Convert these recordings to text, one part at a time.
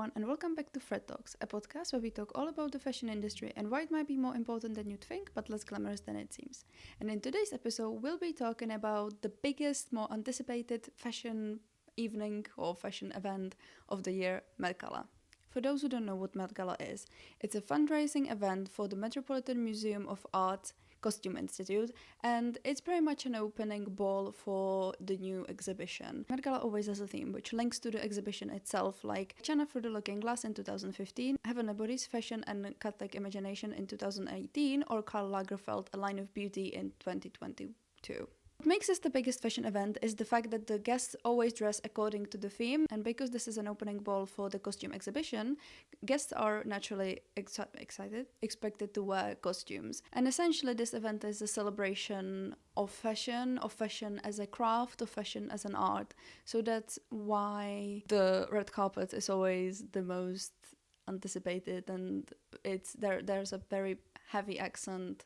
everyone, and welcome back to Fred Talks, a podcast where we talk all about the fashion industry and why it might be more important than you'd think, but less glamorous than it seems. And in today's episode, we'll be talking about the biggest, more anticipated fashion evening or fashion event of the year, Met Gala. For those who don't know what Met Gala is, it's a fundraising event for the Metropolitan Museum of Art Costume Institute, and it's pretty much an opening ball for the new exhibition. Met Gala always has a theme which links to the exhibition itself, like China Through the Looking Glass in 2015, Heaven Body's Fashion and Catholic Imagination in 2018, or Karl Lagerfeld, A Line of Beauty in 2022. What makes this the biggest fashion event is the fact that the guests always dress according to the theme, and because this is an opening ball for the costume exhibition, guests are naturally expected to wear costumes. And essentially this event is a celebration of fashion as a craft, of fashion as an art. So that's why the red carpet is always the most anticipated, and there's a very heavy accent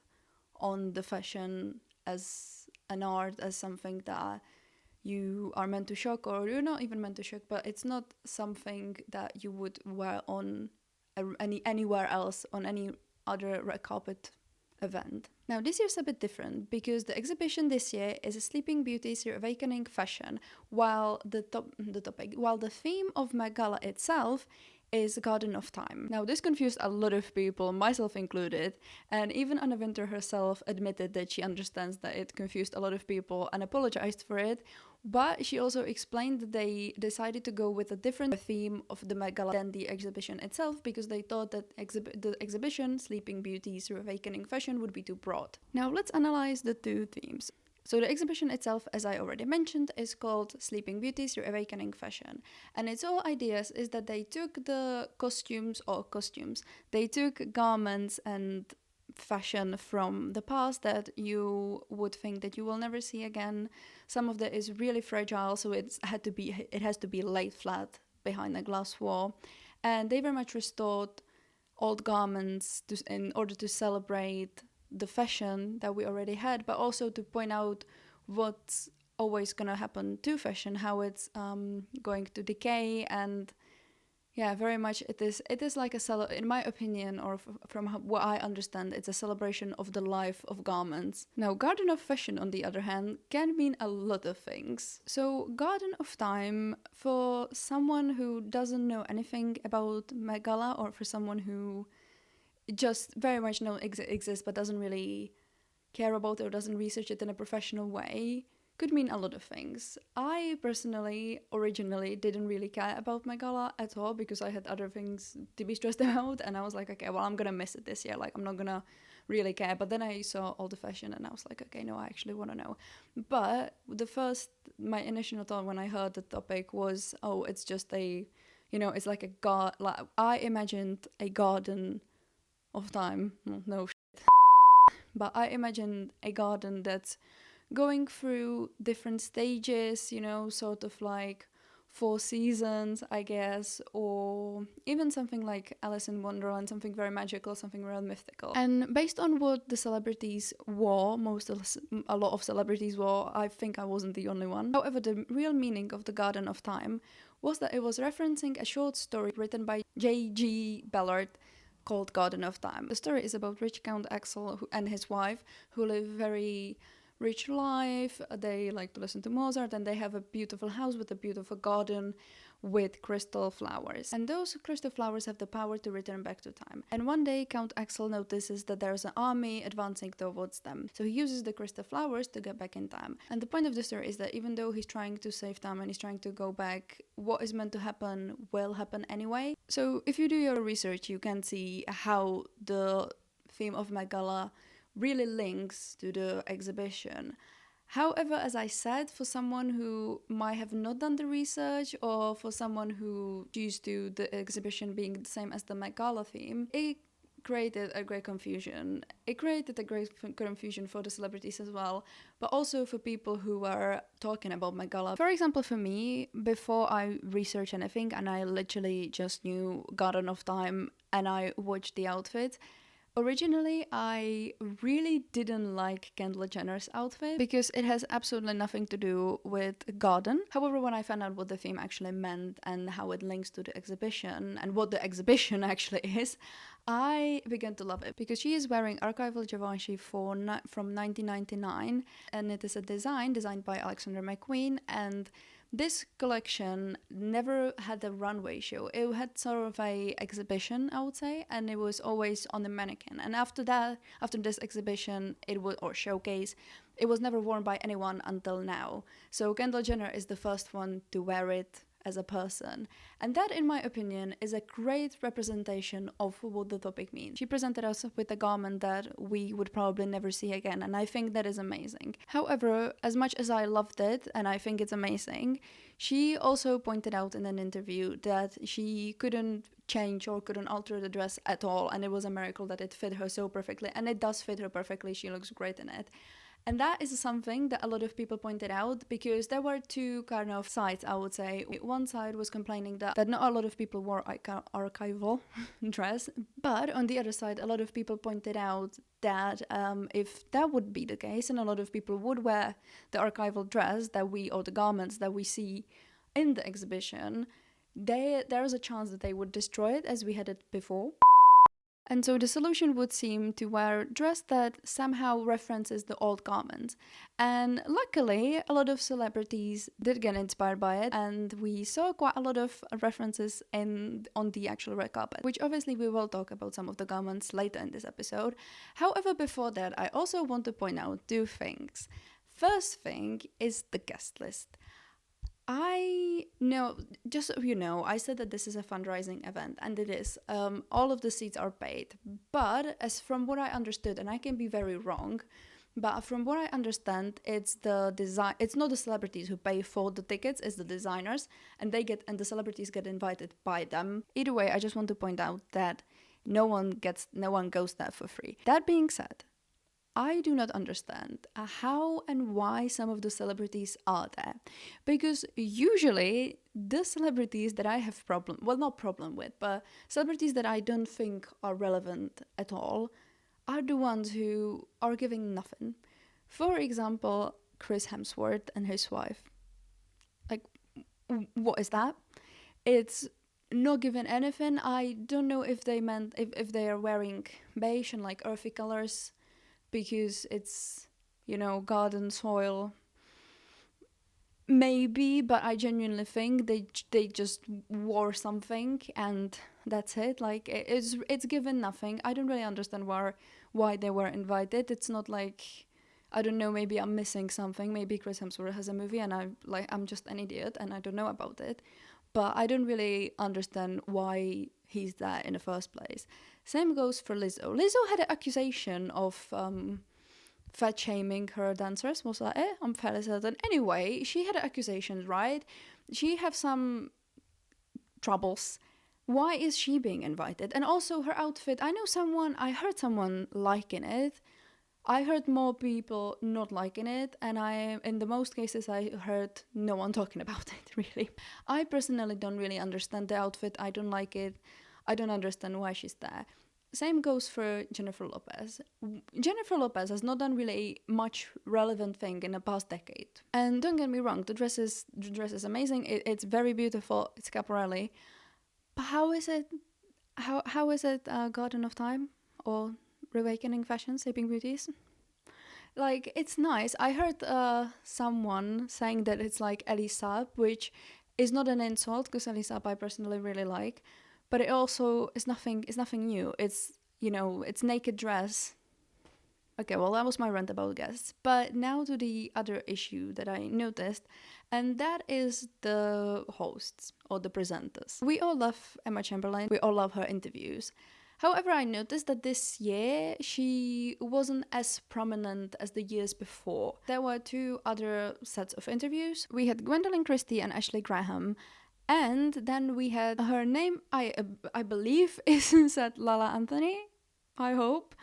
on the fashion as an art, as something that you are meant to shock, or you're not even meant to shock, but it's not something that you would wear on anywhere else on any other red carpet event. Now this year's a bit different because the exhibition this year is a Sleeping Beauty's Reawakening Fashion, while the theme of Met Gala itself is Garden of Time. Now this confused a lot of people, myself included, and even Anna Wintour herself admitted that she understands that it confused a lot of people and apologized for it, but she also explained that they decided to go with a different theme of the Met Gala than the exhibition itself because they thought that the exhibition, Sleeping Beauty's Reawakening Fashion, would be too broad. Now let's analyze the two themes. So the exhibition itself, as I already mentioned, is called Sleeping Beauty's Reawakening Fashion. And its whole ideas is that they took the they took garments and fashion from the past that you would think that you will never see again. Some of that is really fragile, so it has to be laid flat behind a glass wall. And they very much restored old garments in order to celebrate the fashion that we already had, but also to point out what's always gonna happen to fashion, how it's going to decay, and very much it is like in my opinion, or from what I understand, it's a celebration of the life of garments. Now, Garden of Fashion, on the other hand, can mean a lot of things. So, Garden of Time, for someone who doesn't know anything about Met Gala, or for someone who just very much know exists but doesn't really care about it or doesn't research it in a professional way, could mean a lot of things. I personally originally didn't really care about Met Gala at all because I had other things to be stressed about, and I was like, okay, well, I'm gonna miss it this year, like I'm not gonna really care. But then I saw all the fashion and I was like, okay, no, I actually want to know. But my initial thought when I heard the topic was, oh, it's just it's like I imagined a garden of time. No shit. But I imagined a garden that's going through different stages, sort of like 4 seasons, I guess, or even something like Alice in Wonderland, something very magical, something real mythical. And based on what the celebrities wore, a lot of celebrities wore, I think I wasn't the only one. However, the real meaning of the Garden of Time was that it was referencing a short story written by J.G. Ballard called Garden of Time. The story is about rich Count Axel and his wife who live very rich life. They like to listen to Mozart, and they have a beautiful house with a beautiful garden with crystal flowers. And those crystal flowers have the power to return back to time. And one day Count Axel notices that there's an army advancing towards them. So he uses the crystal flowers to get back in time. And the point of the story is that even though he's trying to save time and he's trying to go back, what is meant to happen will happen anyway. So if you do your research, you can see how the theme of Met Gala really links to the exhibition. However, as I said, for someone who might have not done the research, or for someone who used to the exhibition being the same as the Met Gala theme, it created a great confusion. It created a great confusion for the celebrities as well, but also for people who were talking about Met Gala. For example, for me, before I researched anything and I literally just knew Garden of Time and I watched the outfits, Originally, I really didn't like Kendall Jenner's outfit because it has absolutely nothing to do with a garden. However, when I found out what the theme actually meant and how it links to the exhibition and what the exhibition actually is, I began to love it because she is wearing archival Givenchy from 1999, and it is a design designed by Alexander McQueen, and this collection never had a runway show. It had sort of a exhibition, I would say, and it was always on the mannequin. And after this exhibition, or showcase, it was never worn by anyone until now. So Kendall Jenner is the first one to wear it as a person. And that, in my opinion, is a great representation of what the topic means. She presented us with a garment that we would probably never see again, and I think that is amazing. However, as much as I loved it, and I think it's amazing, she also pointed out in an interview that she couldn't change or couldn't alter the dress at all, and it was a miracle that it fit her so perfectly, and it does fit her perfectly. She looks great in it. And that is something that a lot of people pointed out, because there were two kind of sides, I would say. One side was complaining that not a lot of people wore archival dress, but on the other side, a lot of people pointed out that if that would be the case, and a lot of people would wear the archival dress or the garments that we see in the exhibition, there is a chance that they would destroy it, as we had it before. And so the solution would seem to wear a dress that somehow references the old garments. And luckily, a lot of celebrities did get inspired by it, and we saw quite a lot of references on the actual red carpet, which obviously we will talk about some of the garments later in this episode. However, before that, I also want to point out two things. First thing is the guest list. I know, just so you know, I said that this is a fundraising event, and it is. All of the seats are paid, but as from what I understood, and I can be very wrong, but from what I understand, it's the design. It's not the celebrities who pay for the tickets; it's the designers, and the celebrities get invited by them. Either way, I just want to point out that no one goes there for free. That being said, I do not understand how and why some of the celebrities are there. Because usually the celebrities that I have not problem with, but celebrities that I don't think are relevant at all are the ones who are giving nothing. For example, Chris Hemsworth and his wife. Like, what is that? It's not giving anything. I don't know if they meant, if they are wearing beige and like earthy colors, because it's, garden soil. Maybe, but I genuinely think they just wore something and that's it. Like, it's given nothing. I don't really understand why they were invited. It's not like, I don't know, maybe I'm missing something. Maybe Chris Hemsworth has a movie and I'm just an idiot and I don't know about it. But I don't really understand why he's there in the first place. Same goes for Lizzo. Lizzo had an accusation of fat shaming her dancers. Was that it? I'm fairly certain. Anyway, she had accusations, right? She have some troubles. Why is she being invited? And also her outfit. I heard someone liking it. I heard more people not liking it, and in the most cases, I heard no one talking about it, really. I personally don't really understand the outfit. I don't like it. I don't understand why she's there. Same goes for Jennifer Lopez. Jennifer Lopez has not done really much relevant thing in the past decade. And don't get me wrong, the dress is amazing. It's very beautiful. It's Caporelli. But how is it Garden of Time or Reawakening Fashion, Sleeping Beauties? Like, it's nice. I heard someone saying that it's like Elie Saab, which is not an insult, because Elie Saab I personally really like, but it also is nothing new. It's, it's naked dress. Okay, well, that was my rant about guests. But now to the other issue that I noticed, and that is the hosts or the presenters. We all love Emma Chamberlain. We all love her interviews. However, I noticed that this year she wasn't as prominent as the years before. There were two other sets of interviews. We had Gwendolyn Christie and Ashley Graham, and then we had her name, I believe, is said Lala Anthony. I hope.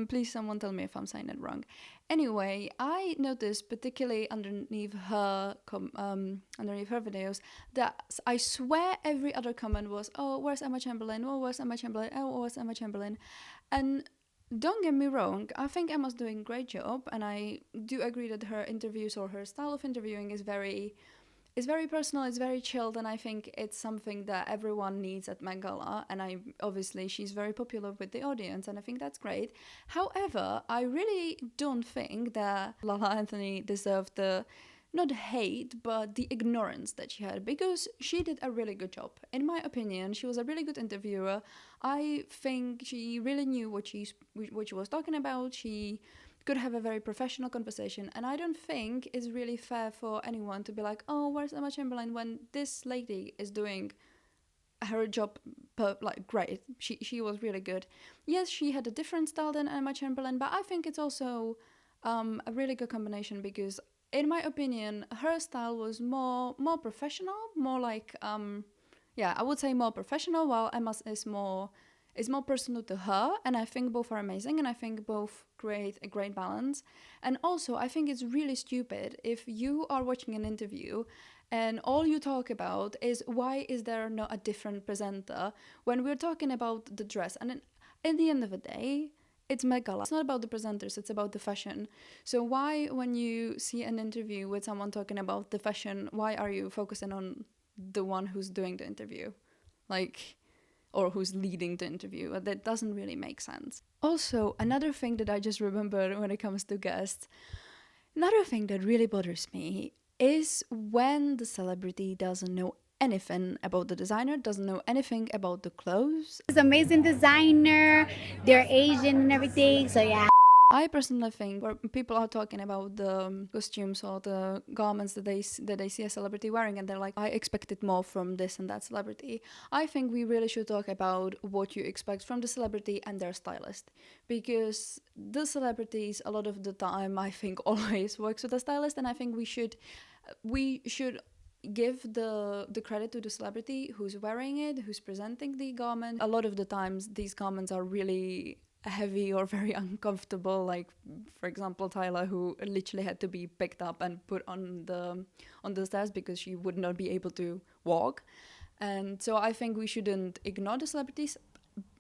Please someone tell me if I'm saying it wrong. Anyway, I noticed particularly underneath her videos that I swear every other comment was, "Oh, where's Emma Chamberlain? Oh, where's Emma Chamberlain? Oh, where's Emma Chamberlain?" And don't get me wrong, I think Emma's doing a great job, and I do agree that her interviews or her style of interviewing is very personal, it's very chilled, and I think it's something that everyone needs at Met Gala, and obviously she's very popular with the audience, and I think that's great. However, I really don't think that Lala Anthony deserved the not hate, but the ignorance that she had, because she did a really good job. In my opinion, she was a really good interviewer. I think she really knew what she was talking about. She could have a very professional conversation, and I don't think it's really fair for anyone to be like, oh, where's Emma Chamberlain, when this lady is doing her job great. She was really good. Yes, she had a different style than Emma Chamberlain, but I think it's also a really good combination, because in my opinion, her style was more professional, more like I would say more professional, while Emma's is more personal to her, and I think both are amazing, and I think both create a great balance. And also, I think it's really stupid if you are watching an interview and all you talk about is why is there not a different presenter when we're talking about the dress. And in the end of the day, it's Met Gala. It's not about the presenters, it's about the fashion. So why, when you see an interview with someone talking about the fashion, why are you focusing on the one who's doing the interview? Or who's leading the interview? That doesn't really make sense. Also, another thing that I just remembered when it comes to guests, another thing that really bothers me is when the celebrity doesn't know anything about the designer, doesn't know anything about the clothes. It's an amazing designer, they're Asian and everything, so yeah. I personally think where people are talking about the costumes or the garments that they see a celebrity wearing, and they're like, I expected more from this and that celebrity. I think we really should talk about what you expect from the celebrity and their stylist, because the celebrities a lot of the time, I think, always works with a stylist, and I think we should give the credit to the celebrity who's wearing it, who's presenting the garment. A lot of the times these garments are really heavy or very uncomfortable, like for example Tyler, who literally had to be picked up and put on the stairs because she would not be able to walk. And so I think we shouldn't ignore the celebrities,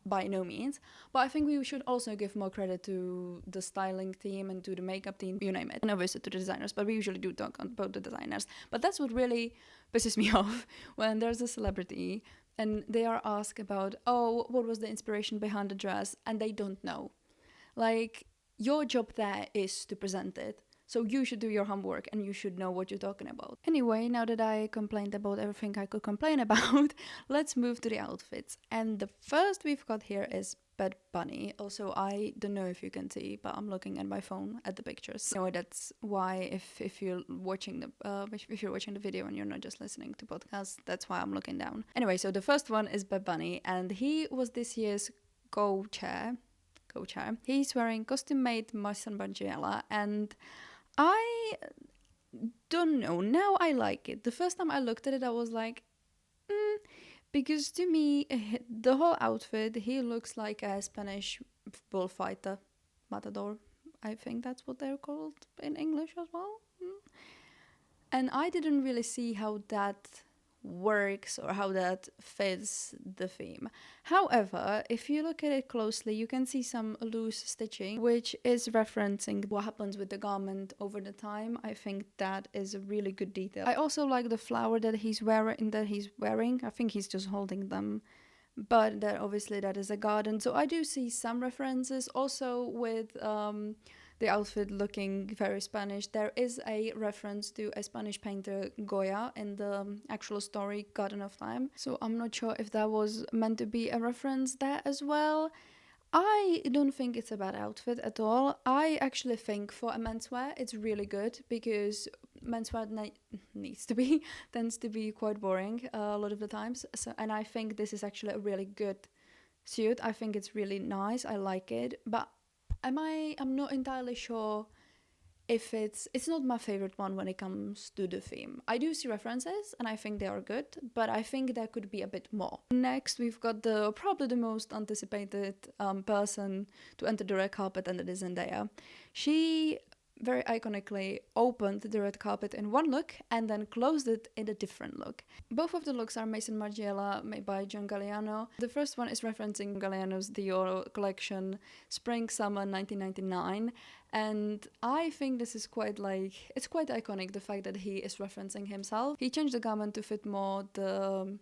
by no means, but I think we should also give more credit to the styling team and to the makeup team, you name it, and obviously to the designers, but we usually do talk about the designers. But that's what really pisses me off, when there's a celebrity and they are asked about, oh, what was the inspiration behind the dress, and they don't know. Like, your job there is to present it, so you should do your homework and you should know what you're talking about. Anyway, now that I complained about everything I could complain about, let's move to the outfits. And the first we've got here is Bad Bunny. Also, I don't know if you can see, but I'm looking at my phone at the pictures. Anyway, that's why if you're watching the video and you're not just listening to podcasts, that's why I'm looking down. Anyway, so the first one is Bad Bunny, and he was this year's co-chair. He's wearing costume-made Marsan Bangiela, and I don't know. Now I like it. The first time I looked at it, I was like, because to me, the whole outfit, he looks like a Spanish bullfighter, matador. I think that's what they're called in English as well. And I didn't really see how that works or how that fits the theme. However, if you look at it closely, you can see some loose stitching, which is referencing what happens with the garment over the time. I think that is a really good detail. I also like the flower that he's wearing. I think he's just holding them, but that obviously that is a garden. So I do see some references also with the outfit looking very Spanish. There is a reference to a Spanish painter, Goya, in the actual story Garden of Time. So I'm not sure if that was meant to be a reference there as well. I don't think it's a bad outfit at all. I actually think for a menswear it's really good, because menswear tends to be quite boring a lot of the times. And I think this is actually a really good suit. I think it's really nice. I like it, but I'm not entirely sure if it's not my favorite one when it comes to the theme. I do see references and I think they are good, but I think there could be a bit more. Next, we've got probably the most anticipated person to enter the red carpet, and it is Zendaya. She very iconically opened the red carpet in one look and then closed it in a different look. Both of the looks are Maison Margiela, made by John Galliano. The first one is referencing Galliano's Dior collection Spring-Summer 1999, and I think this is quite iconic, the fact that he is referencing himself. He changed the garment to fit more the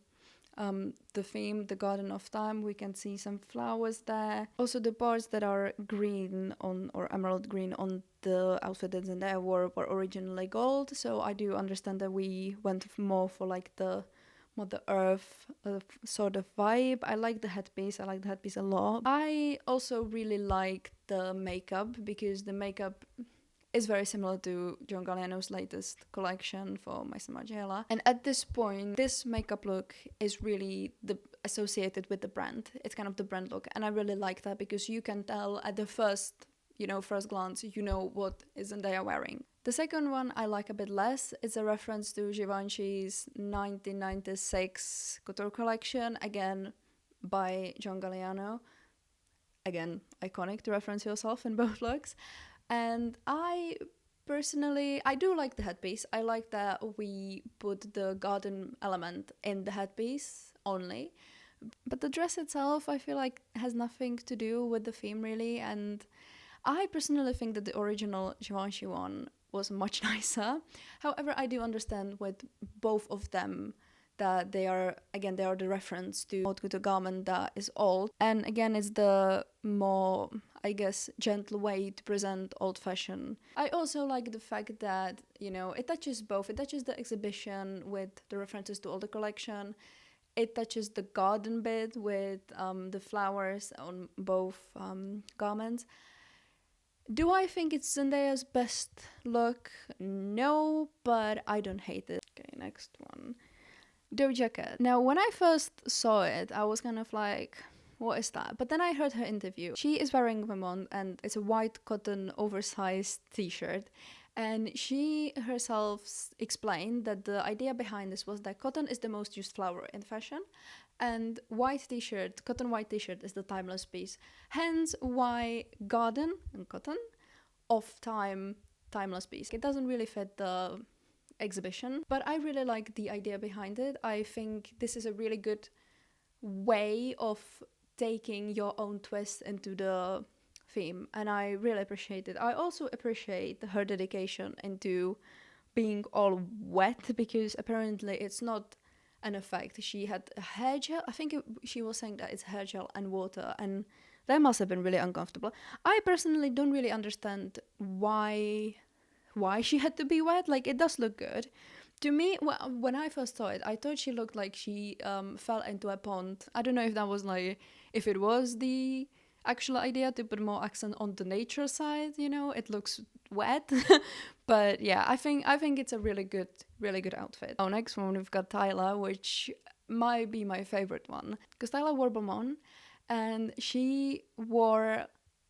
theme, the Garden of Time. We can see some flowers there. Also, the parts that are green or emerald green on the outfit that Zendaya wore were originally gold. So I do understand that we went more for like the Mother Earth sort of vibe. I like the headpiece. I like the headpiece a lot. I also really like the makeup because the makeup is very similar to John Galliano's latest collection for Maison Margiela. And at this point, this makeup look is really associated with the brand. It's kind of the brand look. And I really like that because you can tell at the first glance, what is Zendaya wearing. The second one I like a bit less. It's a reference to Givenchy's 1996 couture collection, again by John Galliano. Again, iconic to reference yourself in both looks. And I do like the headpiece. I like that we put the garden element in the headpiece only. But the dress itself, I feel like, has nothing to do with the theme, really. And I personally think that the original Givenchy one was much nicer. However, I do understand with both of them that they are the reference to haute couture garment that is old. And again, it's the more, I guess, gentle way to present old fashion. I also like the fact that, it touches both. It touches the exhibition with the references to all the collection. It touches the garden bit with the flowers on both garments. Do I think it's Zendaya's best look? No, but I don't hate it. Okay, next one. Doja Cat. Now, when I first saw it, I was kind of like, what is that? But then I heard her interview. She is wearing Vermont, and it's a white cotton oversized t-shirt. And she herself explained that the idea behind this was that cotton is the most used flower in fashion, and cotton white t-shirt is the timeless piece. Hence why garden and cotton of time, timeless piece. It doesn't really fit the exhibition, but I really like the idea behind it. I think this is a really good way of taking your own twist into the theme, and I really appreciate it. I also appreciate her dedication into being all wet, because apparently it's not an effect. She had a hair gel. I think she was saying that it's hair gel and water, and that must have been really uncomfortable. I personally don't really understand why she had to be wet. Like, it does look good. To me, when I first saw it, I thought she looked like she fell into a pond. I don't know if it was the actual idea to put more accent on the nature side, it looks wet. But yeah, I think it's a really good outfit. Next one, we've got Tyla, which might be my favorite one, because Tyla wore Beaumont, and she wore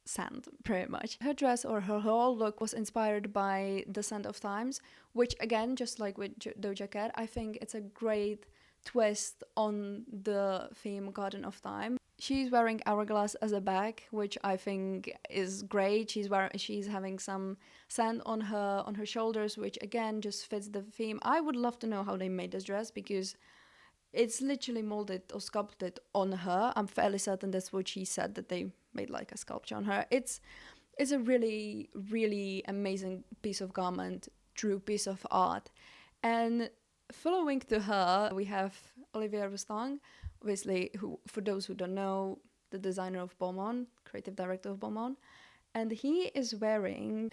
sand, pretty much. Her dress, or her whole look, was inspired by the Sand of Times, which, again, just like with Doja Cat, I think it's a great twist on the theme Garden of Time. She's wearing hourglass as a bag, which I think is great. She's having some sand on her shoulders, which again just fits the theme. I would love to know how they made this dress, because it's literally molded or sculpted on her. I'm fairly certain that's what she said, that they made like a sculpture on her. It's a really, really amazing piece of garment, true piece of art. And following to her, we have Olivier Rousteing, obviously, who, for those who don't know, the designer of Beaumont, creative director of Beaumont. And he's wearing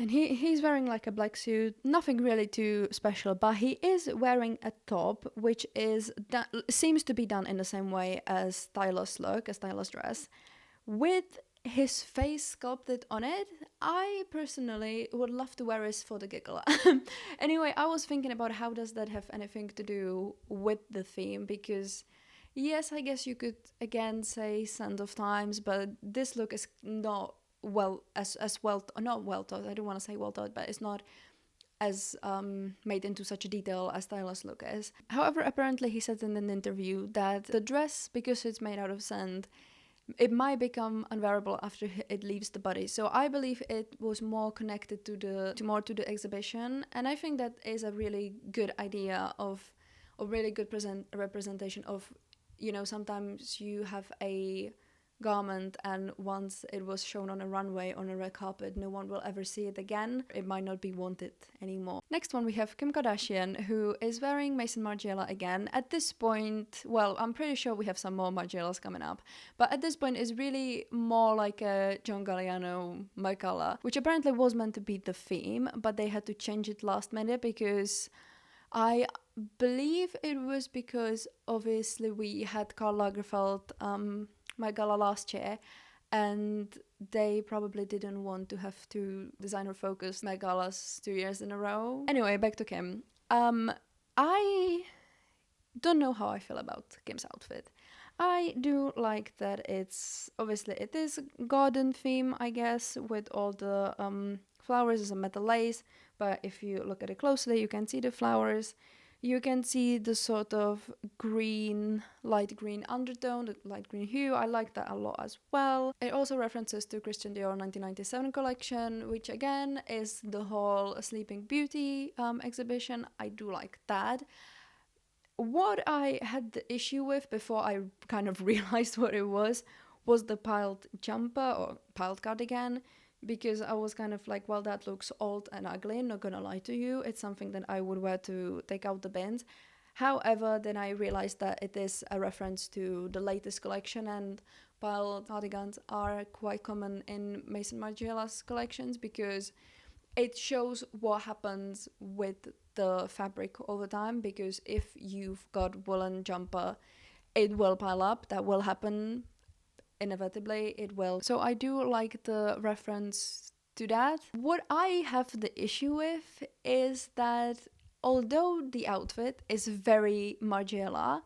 like a black suit, nothing really too special, but he is wearing a top which seems to be done in the same way as Tyla's look, as Tyla's dress, with his face sculpted on it. I personally would love to wear this for the giggle. Anyway, I was thinking about how does that have anything to do with the theme, because yes, I guess you could again say Sand of Times, but this look is not not well thought. I don't want to say well thought, but it's not as made into such a detail as Tyla's look is. However, apparently he said in an interview that the dress, because it's made out of sand, it might become unwearable after it leaves the body. So I believe it was more connected to the exhibition, and I think that is a really good idea of a really good representation of, sometimes you have a garment and once it was shown on a runway on a red carpet, no one will ever see it again. It might not be wanted anymore. Next one, we have Kim Kardashian, who is wearing Maison Margiela again. At this point, well, I'm pretty sure we have some more Margielas coming up, but at this point it's really more like a John Galliano Met Gala, which apparently was meant to be the theme, but they had to change it last minute because I believe it was because obviously we had Karl Lagerfeld Met Gala last year, and they probably didn't want to have two designer-focused Met Galas 2 years in a row. Anyway, back to Kim. I don't know how I feel about Kim's outfit. I do like that it is garden theme, I guess, with all the flowers as a metal lace, but if you look at it closely, you can see the flowers. You can see the sort of light green undertone, the light green hue. I like that a lot as well. It also references to Christian Dior 1997 collection, which again is the whole Sleeping Beauty exhibition. I do like that. What I had the issue with before I kind of realized what it was the piled jumper or piled cardigan, because I was kind of like, well, that looks old and ugly, not gonna lie to you. It's something that I would wear to take out the bins. However, then I realized that it is a reference to the latest collection, and piled cardigans are quite common in Maison Margiela's collections because it shows what happens with the fabric over time, because if you've got woolen jumper, it will pile up. That will happen inevitably, it will. So I do like the reference to that. What I have the issue with is that although the outfit is very Margiela,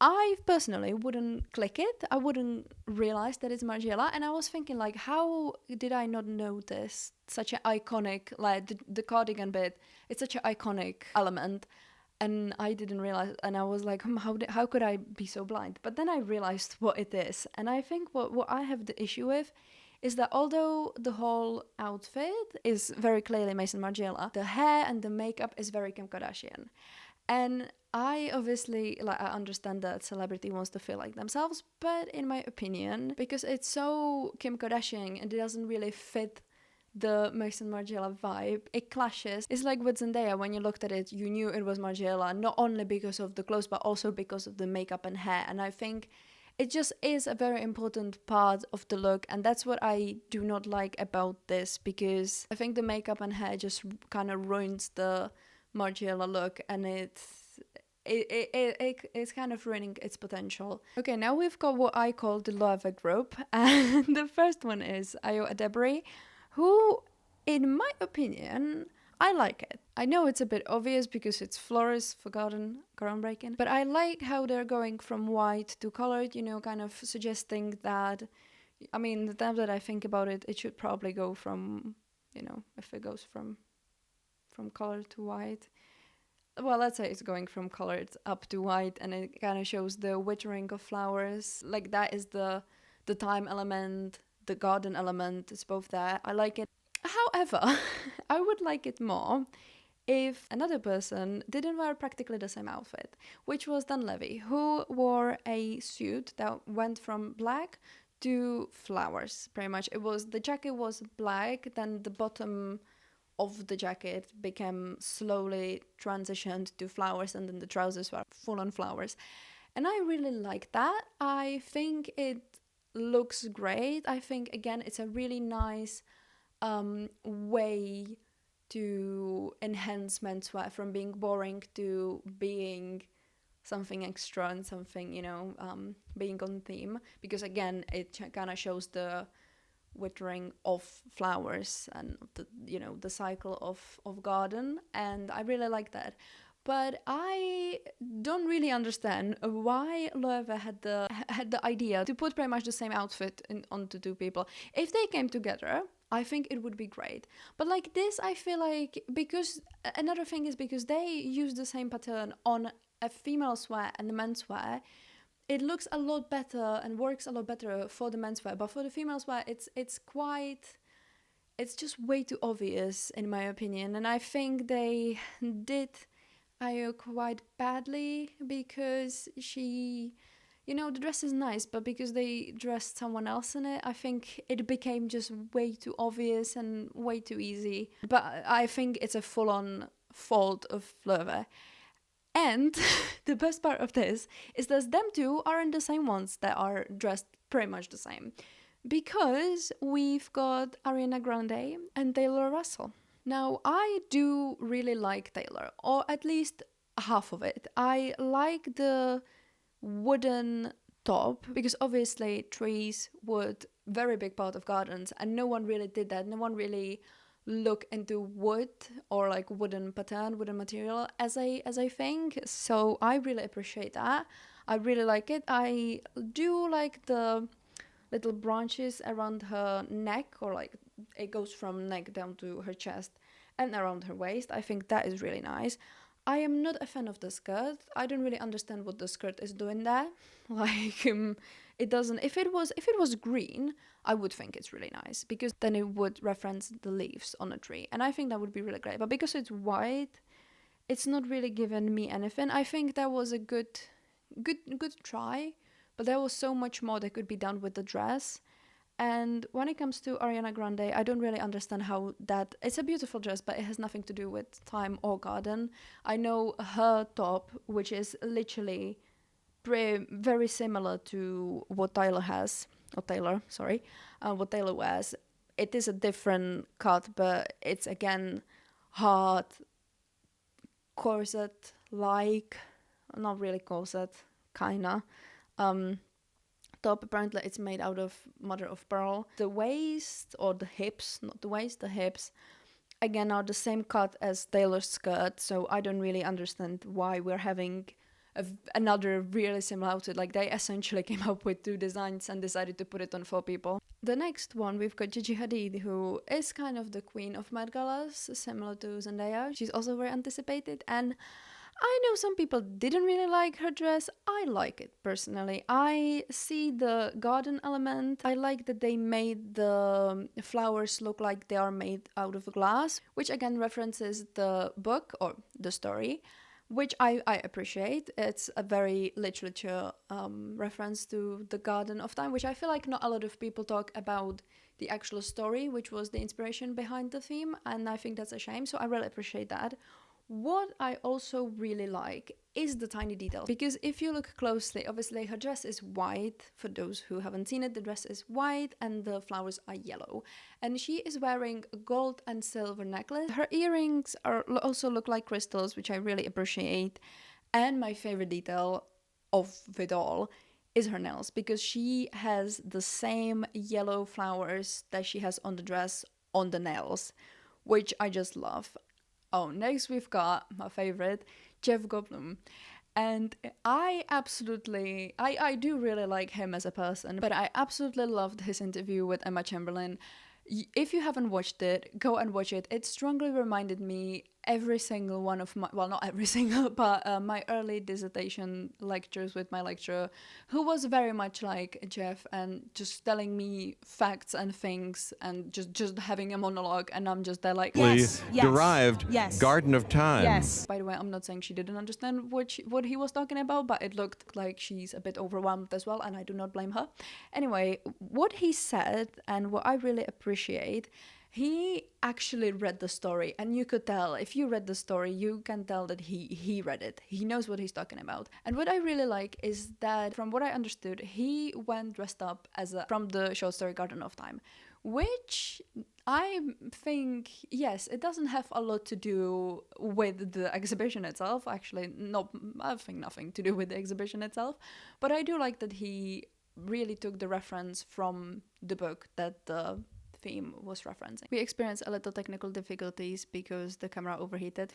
I personally wouldn't click it. I wouldn't realize that it's Margiela, and I was thinking, like, how did I not notice such an iconic, like the cardigan bit, it's such an iconic element, and I didn't realize, and I was like, how could I be so blind? But then I realized what it is, and I think what I have the issue with is that although the whole outfit is very clearly Maison Margiela, the hair and the makeup is very Kim Kardashian. And I obviously, I understand that celebrity wants to feel like themselves, but in my opinion, because it's so Kim Kardashian and it doesn't really fit the Maison Margiela vibe, it clashes. It's like with Zendaya, when you looked at it, you knew it was Margiela, not only because of the clothes, but also because of the makeup and hair. And I think it just is a very important part of the look, and that's what I do not like about this, because I think the makeup and hair just kind of ruins the Margiela look, and it's kind of ruining its potential. Okay, now we've got what I call the Loewe group, and the first one is Ayo Edebiri, who, in my opinion, I like it. I know it's a bit obvious because it's florist, forgotten, groundbreaking, but I like how they're going from white to colored, kind of suggesting that, I mean, the time that I think about it, it should probably go from, if it goes from colored to white. Well, let's say it's going from colored up to white, and it kind of shows the withering of flowers. Like, that is the time element, the garden element, it's both there. I like it. However, I would like it more if another person didn't wear practically the same outfit, which was Dan Levy, who wore a suit that went from black to flowers, pretty much. The jacket was black, then the bottom of the jacket became slowly transitioned to flowers, and then the trousers were full on flowers. And I really like that. I think it looks great. I think, again, it's a really nice way to enhance menswear from being boring to being something extra and something, being on theme. Because, again, it kind of shows the withering of flowers and the cycle of garden, and I really like that. But I don't really understand why Loewe had the idea to put pretty much the same outfit onto two people. If they came together, I think it would be great. But like this, I feel like, because another thing is because they use the same pattern on a female's wear and the men's wear, it looks a lot better and works a lot better for the menswear, but for the females wear, it's just way too obvious in my opinion, and I think they did Ayo quite badly because the dress is nice, but because they dressed someone else in it, I think it became just way too obvious and way too easy. But I think it's a full-on fault of Löwe. And the best part of this is that them two aren't the same ones that are dressed pretty much the same. Because we've got Ariana Grande and Taylor Russell. Now, I do really like Taylor, or at least half of it. I like the wooden top because obviously trees, wood, very big part of gardens, and no one really did that. No one really look into wood or like wooden pattern, wooden material as I think. So I really appreciate that. I really like it. I do like the little branches around her neck, or like it goes from neck down to her chest and around her waist. I think that is really nice. I am not a fan of the skirt. I don't really understand what the skirt is doing there. Like it doesn't. If it was green, I would think it's really nice because then it would reference the leaves on a tree, and I think that would be really great. But because it's white, it's not really giving me anything. I think that was a good try, but there was so much more that could be done with the dress. And when it comes to Ariana Grande, I don't really understand how that... It's a beautiful dress, but it has nothing to do with time or garden. I know her top, which is literally very similar to what Taylor wears. It is a different cut, but it's again hard, corset-like, not really corset, kinda. Top, apparently it's made out of mother of pearl. The waist, or the hips, not the waist, the hips, again are the same cut as Taylor's skirt, so I don't really understand why we're having another really similar outfit. Like, they essentially came up with two designs and decided to put it on 4 people. The next one, we've got Gigi Hadid, who is kind of the queen of Met Galas, similar to Zendaya. She's also very anticipated, and I know some people didn't really like her dress. I like it personally. I see the garden element. I like that they made the flowers look like they are made out of glass, which again references the book or the story, which I appreciate. It's a very literature reference to the Garden of Time, which I feel like not a lot of people talk about the actual story, which was the inspiration behind the theme, and I think that's a shame, so I really appreciate that. What I also really like is the tiny details, because if you look closely, obviously her dress is white. For those who haven't seen it, the dress is white and the flowers are yellow, and she is wearing a gold and silver necklace. Her earrings also look like crystals, which I really appreciate, and my favorite detail of it all is her nails, because she has the same yellow flowers that she has on the dress on the nails, which I just love. Oh, next we've got my favorite, Jeff Goldblum. And I do really like him as a person, but I absolutely loved his interview with Emma Chamberlain. If you haven't watched it, go and watch it. It strongly reminded me every single one of my, well, not every single, but my early dissertation lectures with my lecturer, who was very much like Jeff and just telling me facts and things and just having a monologue, and I'm just there like, yes, derived Garden of Time. Yes. By the way, I'm not saying she didn't understand what he was talking about, but it looked like she's a bit overwhelmed as well, and I do not blame her. Anyway, what he said and what I really appreciate, he actually read the story, and you could tell, if you read the story, you can tell that he read it. He knows what he's talking about. And what I really like is that, from what I understood, he went dressed up from the short story Garden of Time, which I think, yes, it doesn't have a lot to do with the exhibition itself. Actually, I think nothing to do with the exhibition itself, but I do like that he really took the reference from the book that the theme was referencing. We experienced a little technical difficulties because the camera overheated,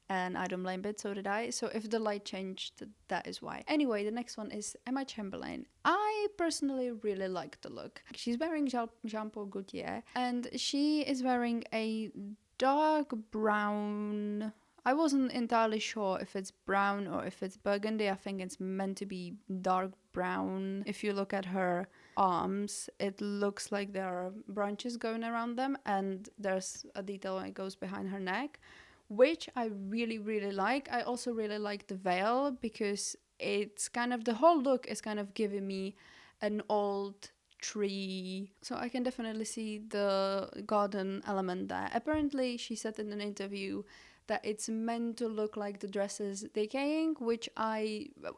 and I don't blame it, so did I. So if the light changed, that is why. Anyway, the next one is Emma Chamberlain. I personally really like the look. She's wearing Jean-Paul Gaultier, and she is wearing a dark brown... I wasn't entirely sure if it's brown or if it's burgundy. I think it's meant to be dark brown. If you look at her arms, it looks like there are branches going around them, and there's a detail that goes behind her neck, which I really, really like. I also really like the veil because it's kind of, the whole look is kind of giving me an old tree. So I can definitely see the garden element there. Apparently, she said in an interview that it's meant to look like the dress is decaying,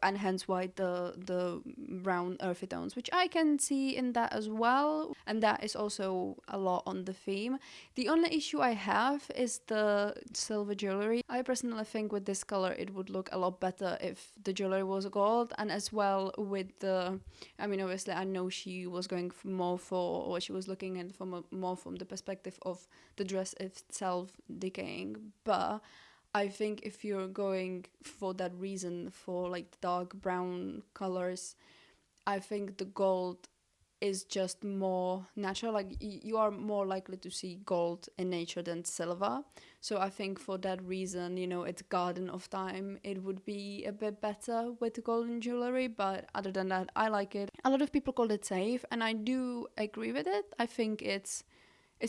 and hence why the brown earthy tones, which I can see in that as well, and that is also a lot on the theme. The only issue I have is the silver jewelry. I personally think with this color it would look a lot better if the jewelry was gold, and as well with the, I mean, obviously I know she was going more for, or she was looking at from more from the perspective of the dress itself decaying, but I think if you're going for that reason, for like the dark brown colors, I think the gold is just more natural. Like you are more likely to see gold in nature than silver. So I think for that reason, you know, it's Garden of Time, it would be a bit better with the golden jewelry. But other than that, I like it. A lot of people call it safe, and I do agree with it. I think it's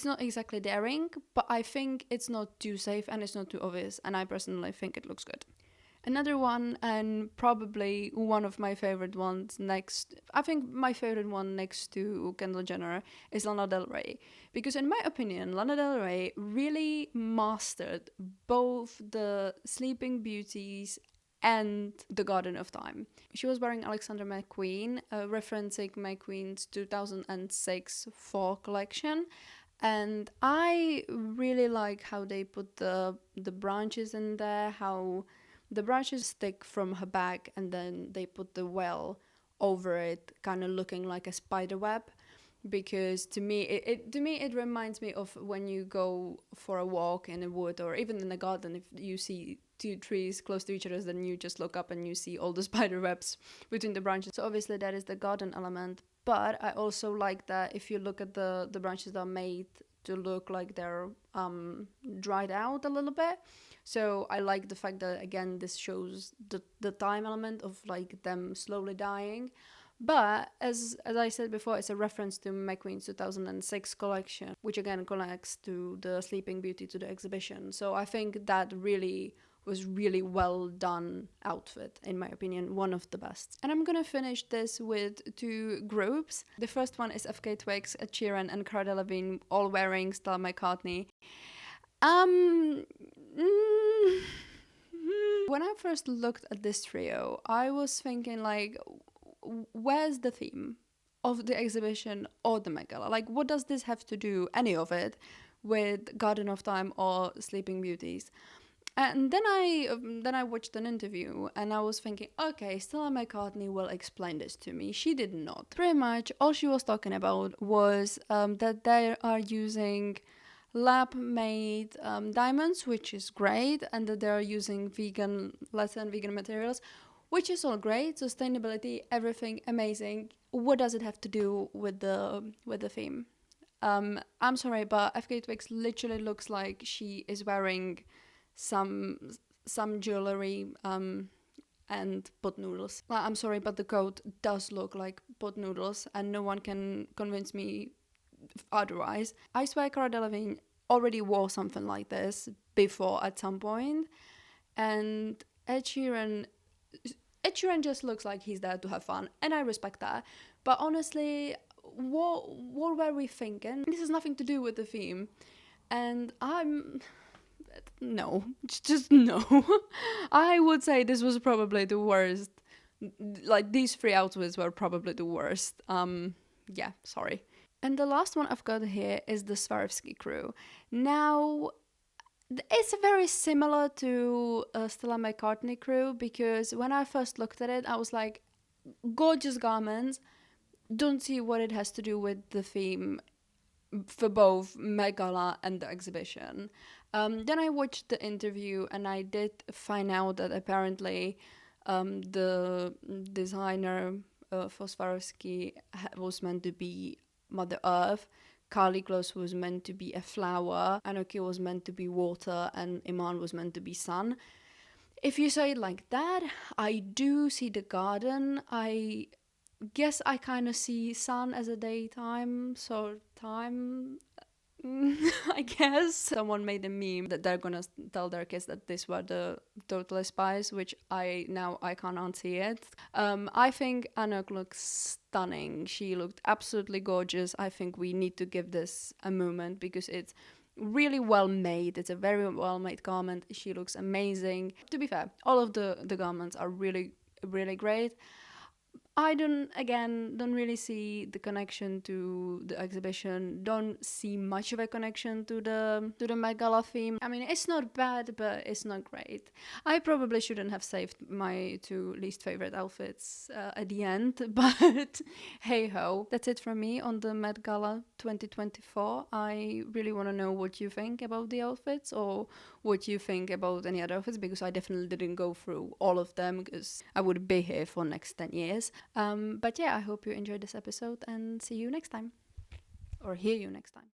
not exactly daring, but I think it's not too safe and it's not too obvious, and I personally think it looks good. Another one, and probably one of my favorite ones next, I think my favorite one next to Kendall Jenner is Lana Del Rey. Because in my opinion, Lana Del Rey really mastered both the Sleeping Beauties and the Garden of Time. She was wearing Alexander McQueen, referencing McQueen's 2006 fall collection. And I really like how they put the branches in there, how the branches stick from her back and then they put the well over it, kind of looking like a spider web. Because to me it reminds me of when you go for a walk in a wood or even in a garden, if you see two trees close to each other, then you just look up and you see all the spider webs between the branches. So obviously that is the garden element, but I also like that if you look at the branches that are made to look like they're dried out a little bit. So I like the fact that again this shows the time element of like them slowly dying. But as I said before, it's a reference to McQueen's 2006 collection, which again connects to the Sleeping Beauty, to the exhibition. So I think that really was really well done outfit, in my opinion, one of the best. And I'm gonna finish this with two groups. The first one is FK Twigs, Ed Sheeran and Cara Delevingne, all wearing Stella McCartney. When I first looked at this trio, I was thinking like, where's the theme of the exhibition or the Met Gala? Like, what does this have to do, any of it, with Garden of Time or Sleeping Beauties? And then I watched an interview and I was thinking, okay, Stella McCartney will explain this to me. She did not. Pretty much all she was talking about was that they are using lab-made diamonds, which is great, and that they are using vegan materials, which is all great. Sustainability, everything amazing. What does it have to do with the theme? I'm sorry, but FK Twigs literally looks like she is wearing some jewelry and pot noodles. I'm sorry, but the coat does look like pot noodles, and no one can convince me otherwise. I swear Cara Delevingne already wore something like this before at some point, and Ed Sheeran just looks like he's there to have fun, and I respect that. But honestly, what were we thinking? This has nothing to do with the theme, and just no. I would say this was probably the worst. Like, these three outfits were probably the worst. Yeah, sorry. And the last one I've got here is the Swarovski crew. Now, it's very similar to Stella McCartney crew, because when I first looked at it, I was like, gorgeous garments, don't see what it has to do with the theme for both Met Gala and the exhibition. Then I watched the interview and I did find out that apparently the designer for Swarovski was meant to be Mother Earth, Karlie Kloss was meant to be a flower, Anoki was meant to be water, and Iman was meant to be sun. If you say it like that, I do see the garden. I guess I kind of see sun as a daytime, so time. I guess someone made a meme that they're gonna tell their kids that this were the Totally Spies, which I can't unsee it. I think Anouk looks stunning. She looked absolutely gorgeous. I think we need to give this a moment because it's really well made. It's a very well made garment. She looks amazing. To be fair, all of the garments are really, really great. I don't really see the connection to the exhibition. Don't see much of a connection to the Met Gala theme. I mean, it's not bad, but it's not great. I probably shouldn't have saved my 2 least favorite outfits at the end, but hey ho. That's it from me on the Met Gala 2024. I really want to know what you think about the outfits or what you think about any other outfits, because I definitely didn't go through all of them because I would be here for next 10 years. But yeah, I hope you enjoyed this episode and see you next time. Or hear you next time.